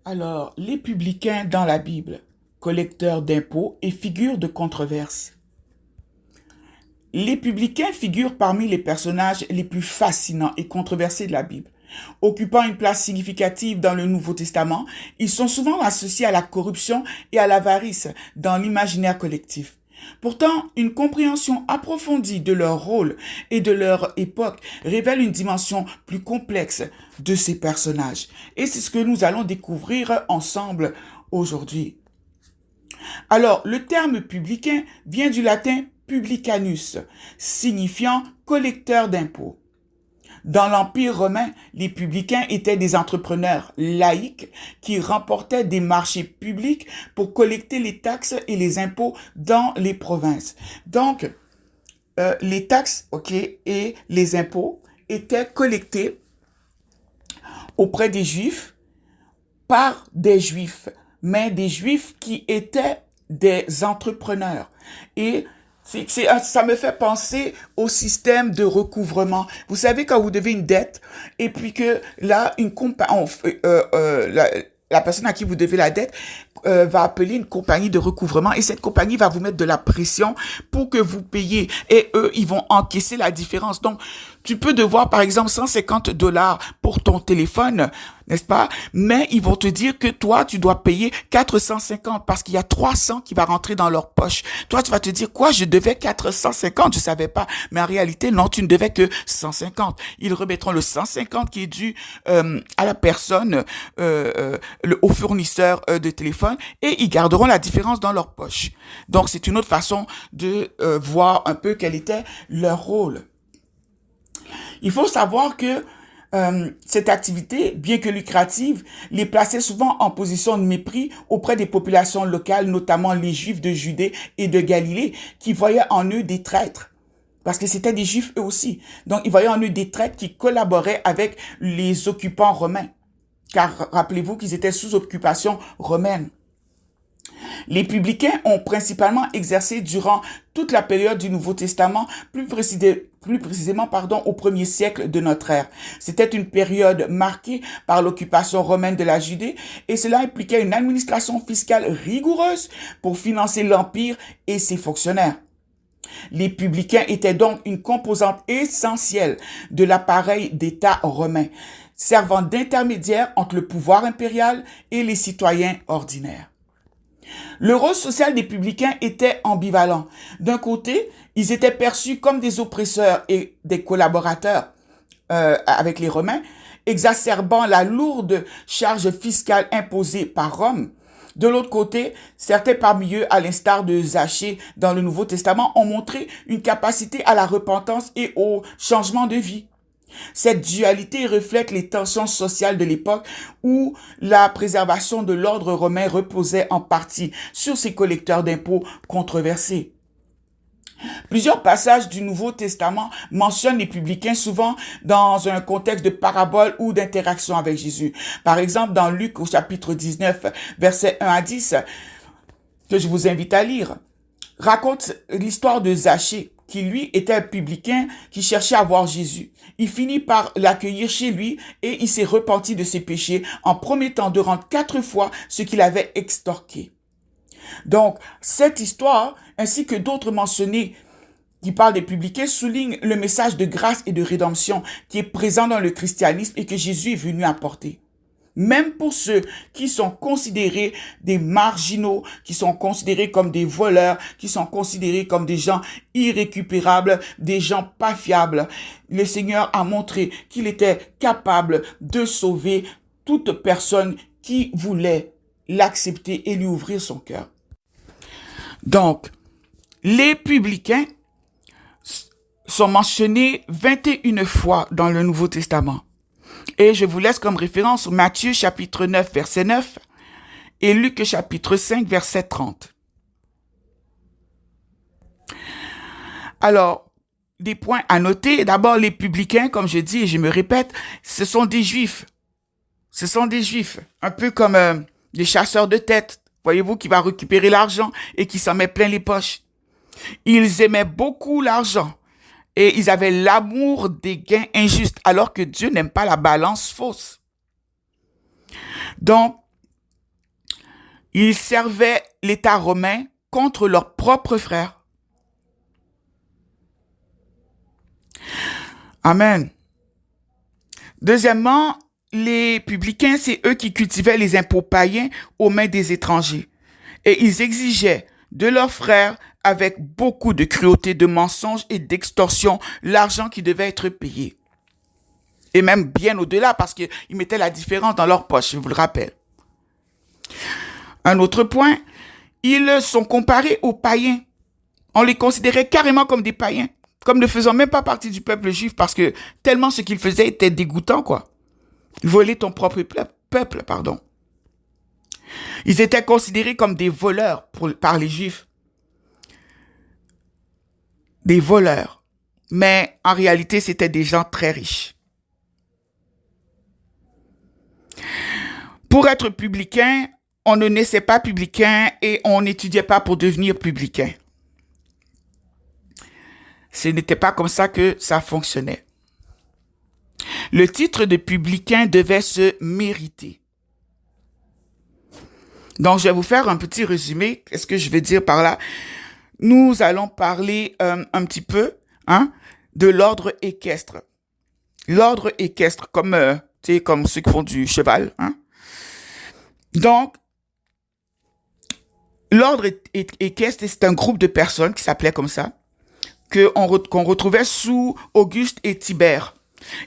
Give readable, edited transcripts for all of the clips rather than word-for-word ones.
Alors, les publicains dans la Bible, collecteurs d'impôts et figures de controverse. Les publicains figurent parmi les personnages les plus fascinants et controversés de la Bible. Occupant une place significative dans le Nouveau Testament, ils sont souvent associés à la corruption et à l'avarice dans l'imaginaire collectif. Pourtant, une compréhension approfondie de leur rôle et de leur époque révèle une dimension plus complexe de ces personnages. Et c'est ce que nous allons découvrir ensemble aujourd'hui. Alors, le terme publicain vient du latin publicanus, signifiant collecteur d'impôts. Dans l'Empire romain, les publicains étaient des entrepreneurs laïcs qui remportaient des marchés publics pour collecter les taxes et les impôts dans les provinces. Donc, les taxes, et les impôts étaient collectés auprès des Juifs par des Juifs, mais des Juifs qui étaient des entrepreneurs. Et ça me fait penser au système de recouvrement. Vous savez, quand vous devez une dette, et puis que là, la personne à qui vous devez la dette va appeler une compagnie de recouvrement, et cette compagnie va vous mettre de la pression pour que vous payiez, et eux, ils vont encaisser la différence. Donc, tu peux devoir, par exemple, $150 pour ton téléphone, n'est-ce pas? Mais ils vont te dire que toi, tu dois payer 450 parce qu'il y a 300 qui va rentrer dans leur poche. Toi, tu vas te dire, quoi, je devais 450, je savais pas. Mais en réalité, non, tu ne devais que 150. Ils remettront le 150 qui est dû à la personne, au fournisseur de téléphone, et ils garderont la différence dans leur poche. Donc, c'est une autre façon de voir un peu quel était leur rôle. Il faut savoir que cette activité, bien que lucrative, les plaçait souvent en position de mépris auprès des populations locales, notamment les Juifs de Judée et de Galilée, qui voyaient en eux des traîtres. Parce que c'était des Juifs eux aussi. Donc, ils voyaient en eux des traîtres qui collaboraient avec les occupants romains. Car rappelez-vous qu'ils étaient sous occupation romaine. Les publicains ont principalement exercé durant toute la période du Nouveau Testament, plus précisément, au 1er siècle de notre ère. C'était une période marquée par l'occupation romaine de la Judée, et cela impliquait une administration fiscale rigoureuse pour financer l'Empire et ses fonctionnaires. Les publicains étaient donc une composante essentielle de l'appareil d'État romain, servant d'intermédiaire entre le pouvoir impérial et les citoyens ordinaires. Le rôle social des publicains était ambivalent. D'un côté, ils étaient perçus comme des oppresseurs et des collaborateurs avec les Romains, exacerbant la lourde charge fiscale imposée par Rome. De l'autre côté, certains parmi eux, à l'instar de Zachée dans le Nouveau Testament, ont montré une capacité à la repentance et au changement de vie. Cette dualité reflète les tensions sociales de l'époque où la préservation de l'ordre romain reposait en partie sur ces collecteurs d'impôts controversés. Plusieurs passages du Nouveau Testament mentionnent les publicains souvent dans un contexte de parabole ou d'interaction avec Jésus. Par exemple, dans Luc au chapitre 19, versets 1 à 10, que je vous invite à lire, raconte l'histoire de Zachée, qui lui était un publicain qui cherchait à voir Jésus. Il finit par l'accueillir chez lui et il s'est repenti de ses péchés en promettant de rendre 4 fois ce qu'il avait extorqué. Donc, cette histoire, ainsi que d'autres mentionnées qui parlent des publicains, soulignent le message de grâce et de rédemption qui est présent dans le christianisme et que Jésus est venu apporter. Même pour ceux qui sont considérés des marginaux, qui sont considérés comme des voleurs, qui sont considérés comme des gens irrécupérables, des gens pas fiables, le Seigneur a montré qu'il était capable de sauver toute personne qui voulait l'accepter et lui ouvrir son cœur. Donc, les publicains sont mentionnés 21 fois dans le Nouveau Testament. Et je vous laisse comme référence Matthieu chapitre 9, verset 9 et Luc chapitre 5, verset 30. Alors, des points à noter. D'abord, les publicains, comme je dis et je me répète, ce sont des Juifs. Ce sont des Juifs, un peu comme des chasseurs de tête, voyez-vous, qui va récupérer l'argent et qui s'en met plein les poches. Ils aimaient beaucoup l'argent. Et ils avaient l'amour des gains injustes, alors que Dieu n'aime pas la balance fausse. Donc, Ils servaient l'État romain contre leurs propres frères. Amen. Deuxièmement, les publicains, c'est eux qui cultivaient les impôts païens aux mains des étrangers. Et ils exigeaient de leurs frères, avec beaucoup de cruauté, de mensonges et d'extorsion, l'argent qui devait être payé. Et même bien au-delà, parce qu'ils mettaient la différence dans leur poche, je vous le rappelle. Un autre point, ils sont comparés aux païens. On les considérait carrément comme des païens, comme ne faisant même pas partie du peuple juif, parce que tellement ce qu'ils faisaient était dégoûtant, quoi. Voler ton propre peuple, pardon. Ils étaient considérés comme des voleurs par les Juifs. Des voleurs. Mais en réalité, c'était des gens très riches. Pour être publicain, on ne naissait pas publicain et on n'étudiait pas pour devenir publicain. Ce n'était pas comme ça que ça fonctionnait. Le titre de publicain devait se mériter. Donc, je vais vous faire un petit résumé. Qu'est-ce que je veux dire par là? Nous allons parler un petit peu de l'ordre équestre. L'ordre équestre, comme ceux qui font du cheval. Donc, l'ordre équestre, c'est un groupe de personnes qui s'appelait comme ça, qu'on retrouvait sous Auguste et Tibère.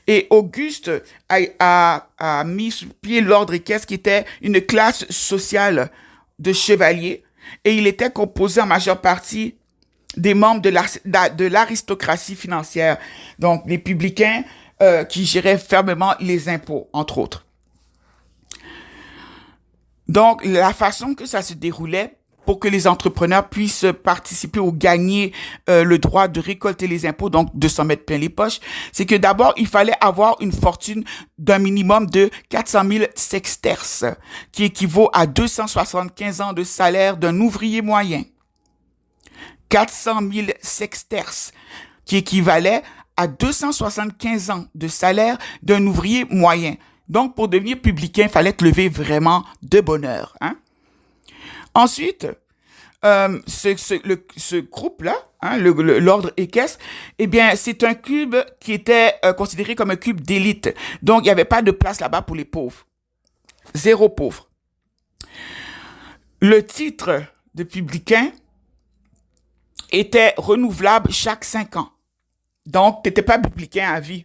Et Auguste a mis sur pied l'ordre équestre qui était une classe sociale de chevaliers et il était composé en majeure partie des membres de l'aristocratie financière, donc les publicains qui géraient fermement les impôts, entre autres. Donc, la façon que ça se déroulait pour que les entrepreneurs puissent participer ou gagner le droit de récolter les impôts, donc de s'en mettre plein les poches, c'est que d'abord, il fallait avoir une fortune d'un minimum de 400 000 sesterces, qui équivaut à 275 ans de salaire d'un ouvrier moyen. 400 000 sesterces, qui équivalait à 275 ans de salaire d'un ouvrier moyen. Donc, pour devenir publicain, il fallait te lever vraiment de bonne heure. Ensuite, ce groupe-là, l'ordre équestre, eh bien, c'est un club qui était considéré comme un club d'élite. Donc, il n'y avait pas de place là-bas pour les pauvres. Zéro pauvre. Le titre de publicain était renouvelable chaque 5 ans. Donc, tu n'étais pas publicain à vie.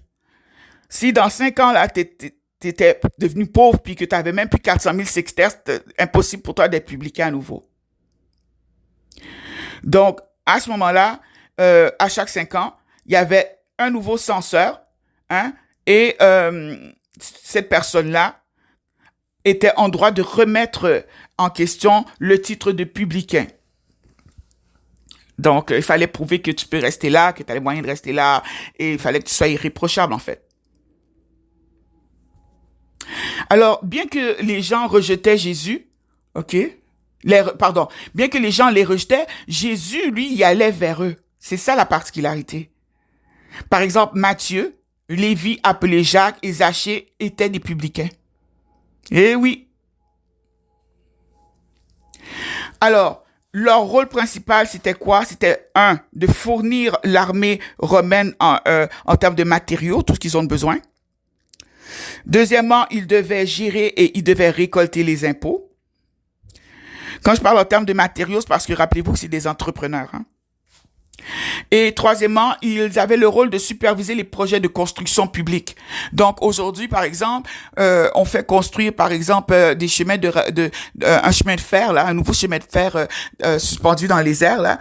Si dans 5 ans, là, tu étais devenu pauvre puis que tu n'avais même plus 400 000 sesterces, impossible pour toi d'être publicain à nouveau. Donc, à ce moment-là, à chaque 5 ans, il y avait un nouveau censeur, et cette personne-là était en droit de remettre en question le titre de publicain. Donc, il fallait prouver que tu peux rester là, que tu as les moyens de rester là, et il fallait que tu sois irréprochable, en fait. Alors, bien que les gens rejetaient Jésus, bien que les gens les rejetaient, Jésus, lui, y allait vers eux. C'est ça la particularité. Par exemple, Matthieu, Lévi, appelé Jacques et Zachée étaient des publicains. Eh oui. Alors, leur rôle principal, c'était quoi? C'était de fournir l'armée romaine en termes de matériaux, tout ce qu'ils ont besoin. Deuxièmement, ils devaient gérer et ils devaient récolter les impôts. Quand je parle en termes de matériaux, c'est parce que rappelez-vous que c'est des entrepreneurs. Et troisièmement, ils avaient le rôle de superviser les projets de construction publique. Donc aujourd'hui, par exemple, on fait construire, par exemple, des chemins un chemin de fer, là, un nouveau chemin de fer suspendu dans les airs, là,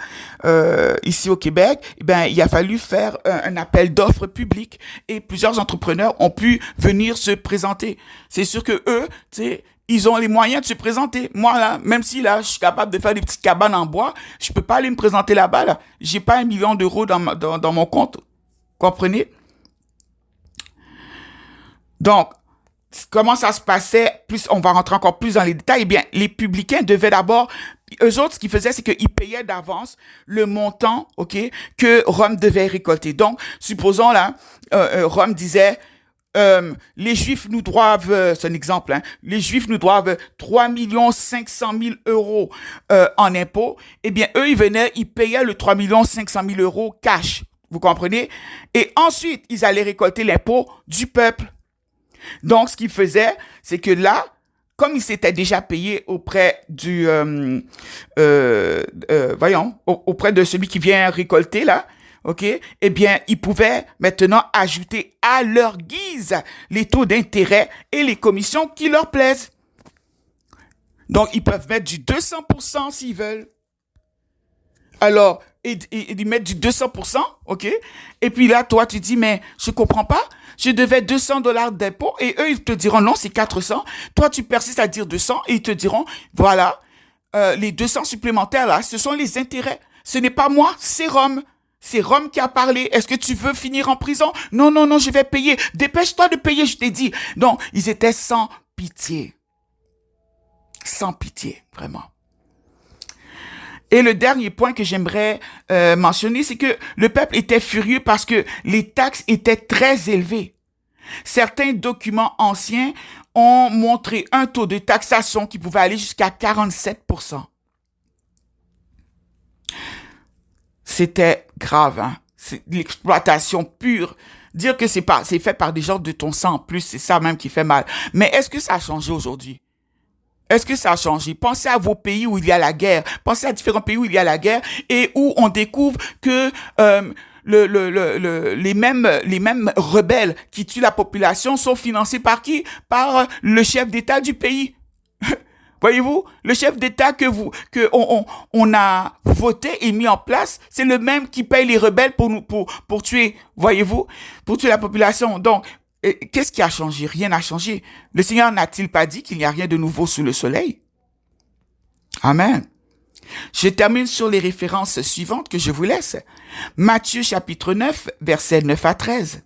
ici au Québec. Eh ben, il a fallu faire un appel d'offres public et plusieurs entrepreneurs ont pu venir se présenter. C'est sûr que eux, tu sais, ils ont les moyens de se présenter. Moi, là, même si là, je suis capable de faire des petites cabanes en bois, je peux pas aller me présenter là-bas, là. J'ai pas 1 million d'euros dans mon compte. Comprenez? Donc, comment ça se passait? Plus, on va rentrer encore plus dans les détails. Eh bien, les publicains devaient d'abord, eux autres, ce qu'ils faisaient, c'est qu'ils payaient d'avance le montant, que Rome devait récolter. Donc, supposons là, Rome disait, les Juifs nous doivent, c'est un exemple, hein, les Juifs nous doivent 3 500 000 euros en impôts, eh bien, eux, ils venaient, ils payaient le 3 500 000 euros cash. Vous comprenez? Et ensuite, ils allaient récolter l'impôt du peuple. Donc, ce qu'ils faisaient, c'est que là, comme ils s'étaient déjà payés auprès du, auprès de celui qui vient récolter là, ok, eh bien, ils pouvaient maintenant ajouter à leur guise les taux d'intérêt et les commissions qui leur plaisent. Donc, ils peuvent mettre du 200% s'ils veulent. Alors, ils mettent du 200%, ok? Et puis là, toi, tu dis, mais je comprends pas. Je devais $200 d'impôt et eux, ils te diront, non, c'est 400. Toi, tu persistes à dire 200 et ils te diront, voilà, les 200 supplémentaires là, ce sont les intérêts. Ce n'est pas moi, c'est Rome. C'est Rome qui a parlé. Est-ce que tu veux finir en prison? Non, non, non, je vais payer. Dépêche-toi de payer, je t'ai dit. Donc, ils étaient sans pitié. Sans pitié, vraiment. Et le dernier point que j'aimerais mentionner, c'est que le peuple était furieux parce que les taxes étaient très élevées. Certains documents anciens ont montré un taux de taxation qui pouvait aller jusqu'à 47%. C'était grave, hein? C'est de l'exploitation pure. Dire que c'est fait par des gens de ton sang en plus, c'est ça même qui fait mal. Mais est-ce que ça a changé aujourd'hui? Est-ce que ça a changé? Pensez à vos pays où il y a la guerre. Pensez à différents pays où il y a la guerre et où on découvre que les mêmes rebelles qui tuent la population sont financés par qui? Par le chef d'État du pays. Voyez-vous, le chef d'État on a voté et mis en place, c'est le même qui paye les rebelles pour tuer, voyez-vous, pour tuer la population. Donc, qu'est-ce qui a changé? Rien n'a changé. Le Seigneur n'a-t-il pas dit qu'il n'y a rien de nouveau sous le soleil? Amen. Je termine sur les références suivantes que je vous laisse. Matthieu chapitre 9, versets 9 à 13.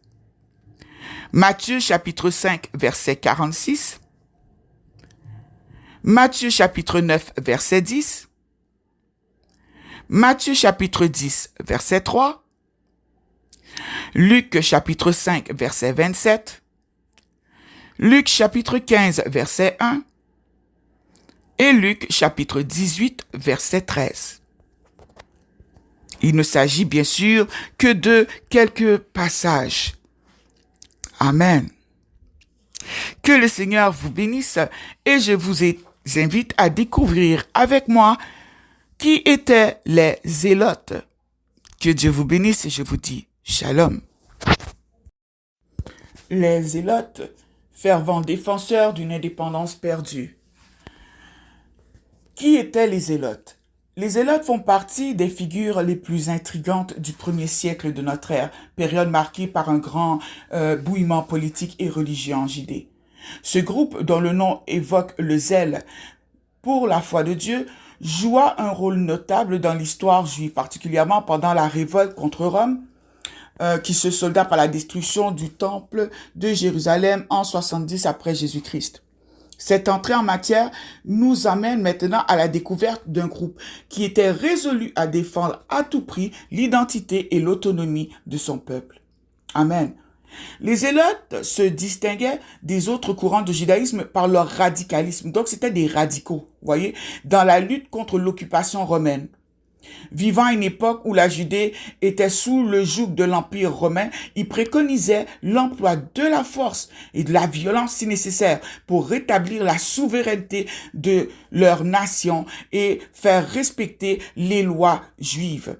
Matthieu chapitre 5, verset 46. Matthieu chapitre 9, verset 10. Matthieu chapitre 10, verset 3. Luc chapitre 5, verset 27. Luc chapitre 15, verset 1. Et Luc chapitre 18, verset 13. Il ne s'agit bien sûr que de quelques passages. Amen. Que le Seigneur vous bénisse et je vous invite à découvrir avec moi qui étaient les zélotes. Que Dieu vous bénisse et je vous dis shalom. Les zélotes, fervents défenseurs d'une indépendance perdue. Qui étaient les zélotes? Les zélotes font partie des figures les plus intrigantes du 1er siècle de notre ère, période marquée par un grand bouillement politique et religieux en Judée. Ce groupe, dont le nom évoque le zèle pour la foi de Dieu, joua un rôle notable dans l'histoire juive, particulièrement pendant la révolte contre Rome, qui se solda par la destruction du temple de Jérusalem en 70 après Jésus-Christ. Cette entrée en matière nous amène maintenant à la découverte d'un groupe qui était résolu à défendre à tout prix l'identité et l'autonomie de son peuple. Amen. Les zélotes se distinguaient des autres courants de judaïsme par leur radicalisme. Donc, c'était des radicaux, voyez, dans la lutte contre l'occupation romaine. Vivant à une époque où la Judée était sous le joug de l'Empire romain, ils préconisaient l'emploi de la force et de la violence si nécessaire pour rétablir la souveraineté de leur nation et faire respecter les lois juives.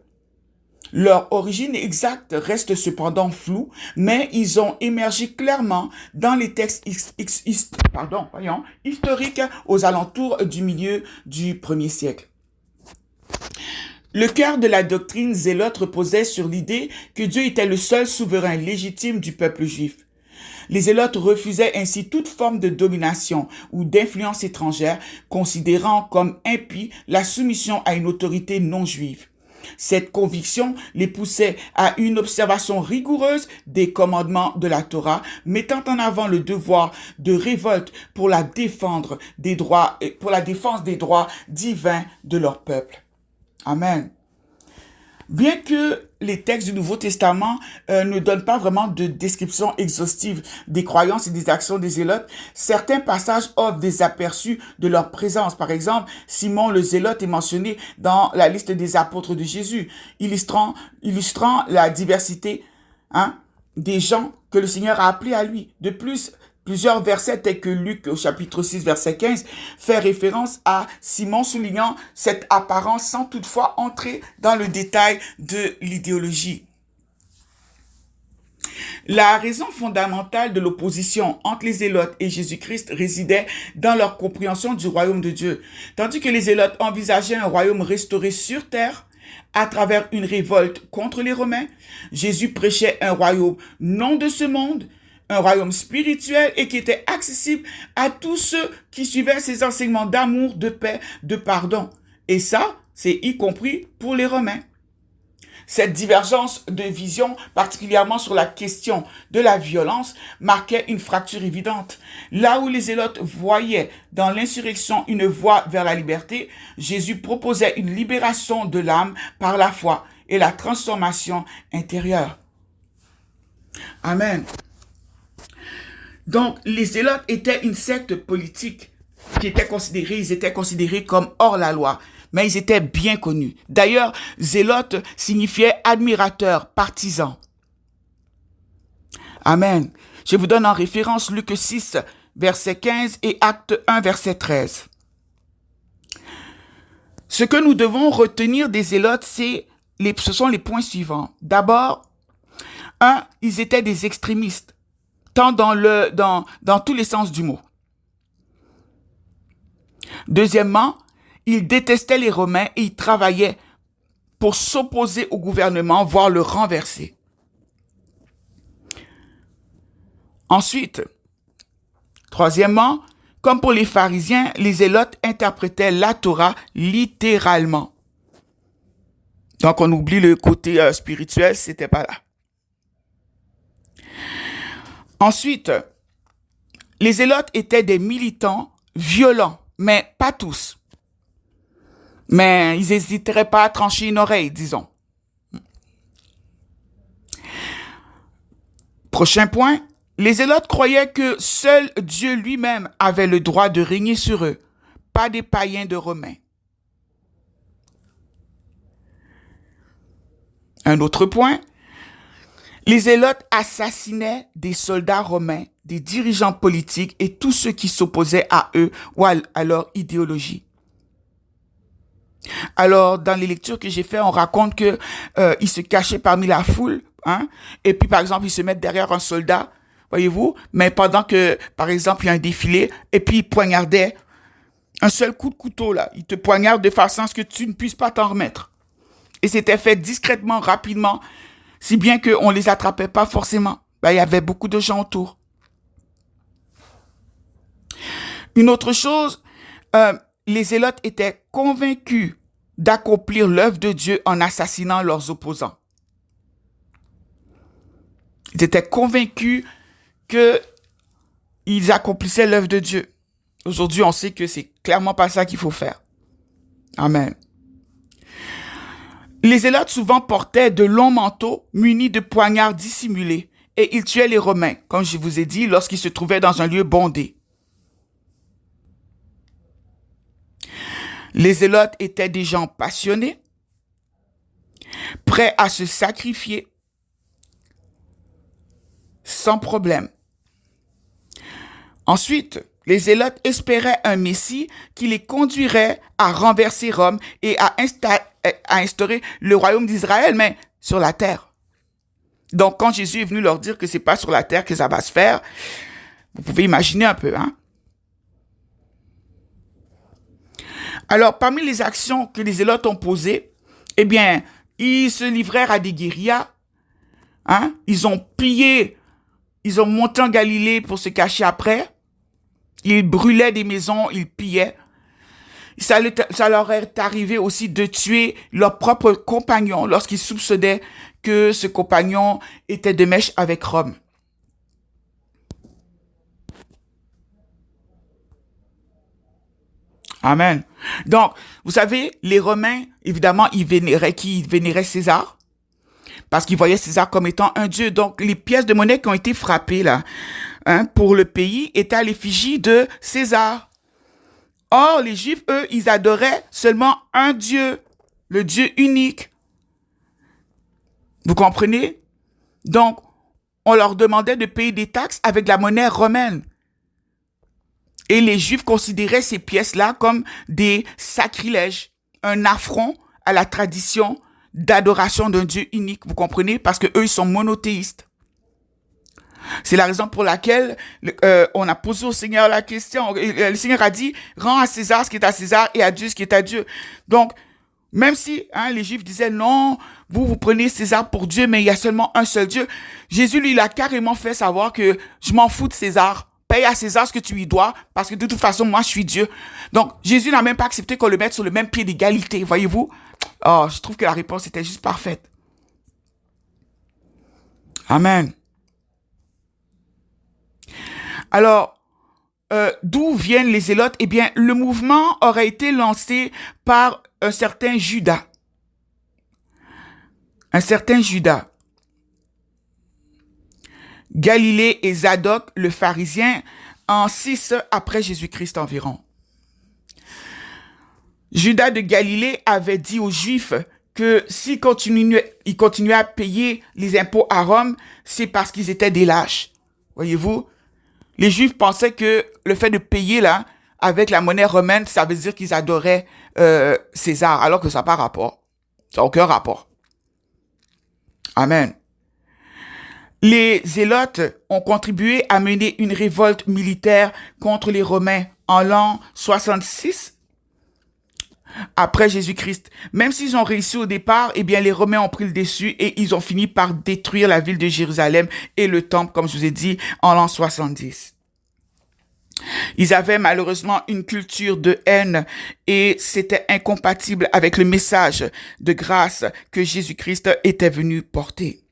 Leur origine exacte reste cependant floue, mais ils ont émergé clairement dans les textes historiques aux alentours du milieu du 1er siècle. Le cœur de la doctrine zélote reposait sur l'idée que Dieu était le seul souverain légitime du peuple juif. Les zélotes refusaient ainsi toute forme de domination ou d'influence étrangère, considérant comme impie la soumission à une autorité non juive. Cette conviction les poussait à une observation rigoureuse des commandements de la Torah, mettant en avant le devoir de révolte pour la défense des droits divins de leur peuple. Amen. Bien que les textes du Nouveau Testament ne donnent pas vraiment de description exhaustive des croyances et des actions des zélotes, certains passages offrent des aperçus de leur présence. Par exemple, Simon le zélote est mentionné dans la liste des apôtres de Jésus, illustrant la diversité, des gens que le Seigneur a appelés à lui. De plus, plusieurs versets tels que Luc au chapitre 6 verset 15 fait référence à Simon soulignant cette apparence sans toutefois entrer dans le détail de l'idéologie. La raison fondamentale de l'opposition entre les zélotes et Jésus-Christ résidait dans leur compréhension du royaume de Dieu. Tandis que les zélotes envisageaient un royaume restauré sur terre à travers une révolte contre les Romains, Jésus prêchait un royaume non de ce monde, un royaume spirituel et qui était accessible à tous ceux qui suivaient ses enseignements d'amour, de paix, de pardon. Et ça, c'est y compris pour les Romains. Cette divergence de vision, particulièrement sur la question de la violence, marquait une fracture évidente. Là où les zélotes voyaient dans l'insurrection une voie vers la liberté, Jésus proposait une libération de l'âme par la foi et la transformation intérieure. Amen. Donc, les zélotes étaient une secte politique ils étaient considérés comme hors la loi, mais ils étaient bien connus. D'ailleurs, zélote signifiait admirateur, partisan. Amen. Je vous donne en référence Luc 6, verset 15 et Acte 1, verset 13. Ce que nous devons retenir des zélotes, ce sont les points suivants. D'abord, ils étaient des extrémistes, tant dans tous les sens du mot. Deuxièmement, ils détestaient les Romains et ils travaillaient pour s'opposer au gouvernement, voire le renverser. Ensuite, troisièmement, comme pour les pharisiens, les zélotes interprétaient la Torah littéralement. Donc, on oublie le côté spirituel, c'était pas là. Ensuite, les zélotes étaient des militants violents, mais pas tous. Mais ils n'hésiteraient pas à trancher une oreille, disons. Prochain point, les zélotes croyaient que seul Dieu lui-même avait le droit de régner sur eux, pas des païens de Romains. Un autre point, les zélotes assassinaient des soldats romains, des dirigeants politiques et tous ceux qui s'opposaient à eux ou à leur idéologie. Alors, dans les lectures que j'ai faites, on raconte que ils se cachaient parmi la foule, et puis par exemple, ils se mettent derrière un soldat, voyez-vous, mais pendant que, par exemple, il y a un défilé, et puis ils poignardaient un seul coup de couteau, là. Ils te poignardent de façon à ce que tu ne puisses pas t'en remettre. Et c'était fait discrètement, rapidement, si bien qu'on les attrapait pas forcément. Il y avait beaucoup de gens autour. Une autre chose, les zélotes étaient convaincus d'accomplir l'œuvre de Dieu en assassinant leurs opposants. Ils étaient convaincus qu'ils accomplissaient l'œuvre de Dieu. Aujourd'hui, on sait que c'est clairement pas ça qu'il faut faire. Amen. Les zélotes souvent portaient de longs manteaux munis de poignards dissimulés et ils tuaient les Romains, comme je vous ai dit, lorsqu'ils se trouvaient dans un lieu bondé. Les zélotes étaient des gens passionnés, prêts à se sacrifier sans problème. Ensuite, les zélotes espéraient un Messie qui les conduirait à renverser Rome et à instaurer le royaume d'Israël, mais sur la terre. Donc, quand Jésus est venu leur dire que c'est pas sur la terre que ça va se faire, vous pouvez imaginer un peu, Alors, parmi les actions que les zélotes ont posées, eh bien, ils se livrèrent à des guérillas, Ils ont pillé, ils ont monté en Galilée pour se cacher après. Ils brûlaient des maisons, ils pillaient. Ça leur est arrivé aussi de tuer leur propre compagnon lorsqu'ils soupçonnaient que ce compagnon était de mèche avec Rome. Amen. Donc, vous savez, les Romains, évidemment, ils vénéraient qui? Ils vénéraient César, parce qu'ils voyaient César comme étant un dieu. Donc, les pièces de monnaie qui ont été frappées, là, hein, pour le pays, étaient à l'effigie de César. Or, les Juifs, eux, ils adoraient seulement un Dieu, le Dieu unique. Vous comprenez? Donc, on leur demandait de payer des taxes avec la monnaie romaine. Et les Juifs considéraient ces pièces-là comme des sacrilèges, un affront à la tradition d'adoration d'un Dieu unique. Vous comprenez? Parce que eux, ils sont monothéistes. C'est la raison pour laquelle on a posé au Seigneur la question. Le Seigneur a dit, rends à César ce qui est à César et à Dieu ce qui est à Dieu. Donc, même si les Juifs disaient, non, vous prenez César pour Dieu, mais il y a seulement un seul Dieu. Jésus, lui, il a carrément fait savoir que je m'en fous de César. Paye à César ce que tu lui dois, parce que de toute façon, moi, je suis Dieu. Donc, Jésus n'a même pas accepté qu'on le mette sur le même pied d'égalité, voyez-vous? Oh, je trouve que la réponse était juste parfaite. Amen. Alors, d'où viennent les zélotes? Eh bien, le mouvement aurait été lancé par un certain Judas. Un certain Judas. Galilée et Zadok, le pharisien, en 6 après Jésus-Christ environ. Judas de Galilée avait dit aux Juifs que s'ils continuaient à payer les impôts à Rome, c'est parce qu'ils étaient des lâches. Voyez-vous? Les Juifs pensaient que le fait de payer là, avec la monnaie romaine, ça veut dire qu'ils adoraient César, alors que ça n'a pas rapport. Ça n'a aucun rapport. Amen. Les Zélotes ont contribué à mener une révolte militaire contre les Romains en l'an 66 après Jésus-Christ. Même s'ils ont réussi au départ, eh bien, les Romains ont pris le dessus et ils ont fini par détruire la ville de Jérusalem et le temple, comme je vous ai dit, en l'an 70. Ils avaient malheureusement une culture de haine et c'était incompatible avec le message de grâce que Jésus-Christ était venu porter.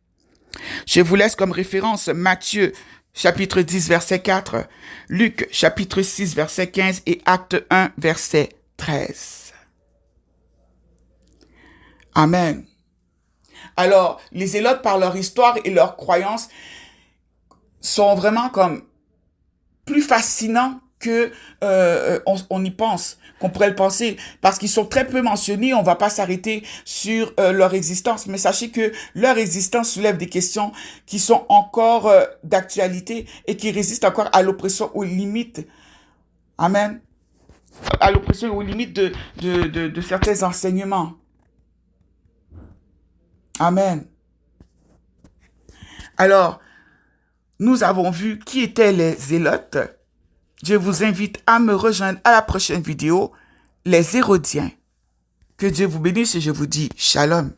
Je vous laisse comme référence Matthieu chapitre 10 verset 4, Luc chapitre 6 verset 15 et Acte 1 verset 13. Amen. Alors, les Zélotes, par leur histoire et leur croyance, sont vraiment comme plus fascinants que on y pense, qu'on pourrait le penser, parce qu'ils sont très peu mentionnés. On va pas s'arrêter sur leur existence, mais sachez que leur existence soulève des questions qui sont encore d'actualité et qui résistent encore à l'oppression aux limites. Amen. À l'oppression aux limites de certains enseignements. Amen. Alors, nous avons vu qui étaient les Zélotes. Je vous invite à me rejoindre à la prochaine vidéo, les Hérodiens. Que Dieu vous bénisse et je vous dis shalom.